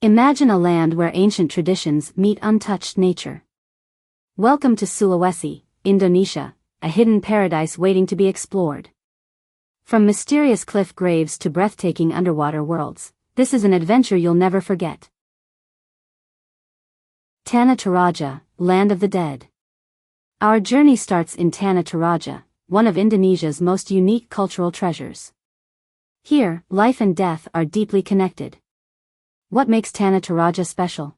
Imagine a land where ancient traditions meet untouched nature. Welcome to Sulawesi, Indonesia, a hidden paradise waiting to be explored. From mysterious cliff graves to breathtaking underwater worlds, this is an adventure you'll never forget. Tana Toraja, Land of the Dead. Our journey starts in Tana Toraja, one of Indonesia's most unique cultural treasures. Here, life and death are deeply connected. What makes Tana Toraja special?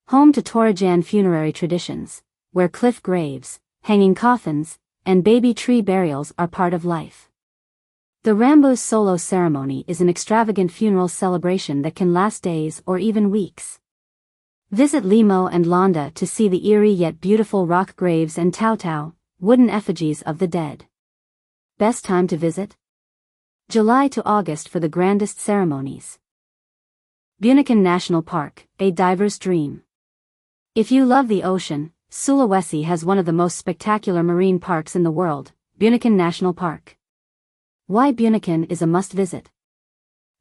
Home to Togean funerary traditions, where cliff graves, hanging coffins, and baby tree burials are part of life. The Rambu's solo ceremony is an extravagant funeral celebration that can last days or even weeks. Visit Limo and Londa to see the eerie yet beautiful rock graves and Tau, wooden effigies of the dead. Best time to visit? July to August for the grandest ceremonies. Bunaken National Park, a diver's dream. If you love the ocean, Sulawesi has one of the most spectacular marine parks in the world, Bunaken National Park. Why Bunaken is a must-visit?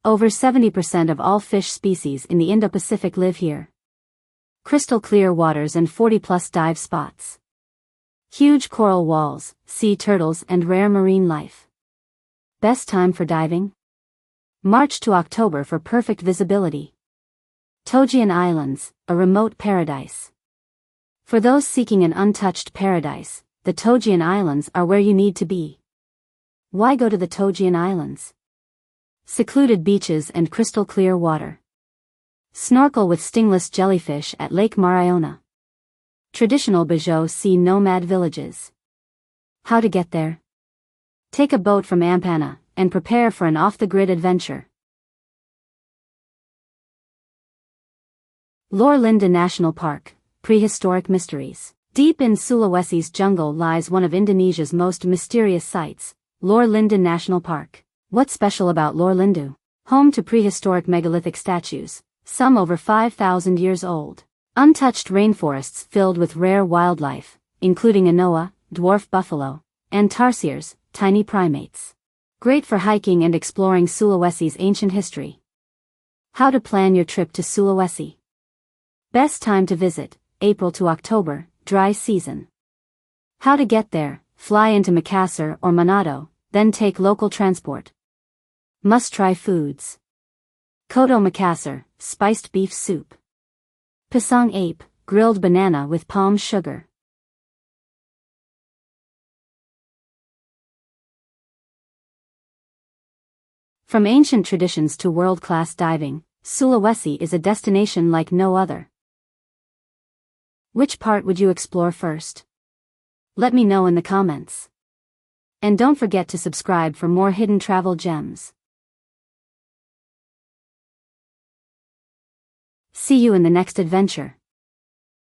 Over 70% of all fish species in the Indo-Pacific live here. Crystal clear waters and 40+ dive spots. Huge coral walls, sea turtles and rare marine life. Best time for diving? March to October for perfect visibility. Togean Islands, a remote paradise. For those seeking an untouched paradise, the Togean Islands are where you need to be. Why go to the Togean Islands? Secluded beaches and crystal clear water. Snorkel with stingless jellyfish at Lake Mariona. Traditional Bajo Sea nomad villages. How to get there? Take a boat from Ampana and prepare for an off-the-grid adventure. Lindu National Park, Prehistoric Mysteries. Deep in Sulawesi's jungle lies one of Indonesia's most mysterious sites, Lindu National Park. What's special about Lindu? Home to prehistoric megalithic statues, some over 5,000 years old. Untouched rainforests filled with rare wildlife, including anoa, dwarf buffalo, and tarsiers, tiny primates. Great for hiking and exploring Sulawesi's ancient history. How to plan your trip to Sulawesi? Best time to visit, April to October, dry season. How to get there? Fly into Makassar or Manado, then take local transport. Must-try foods. Coto Makassar, spiced beef soup. Pisang ape, grilled banana with palm sugar. From ancient traditions to world-class diving, Sulawesi is a destination like no other. Which part would you explore first? Let me know in the comments. And don't forget to subscribe for more hidden travel gems. See you in the next adventure.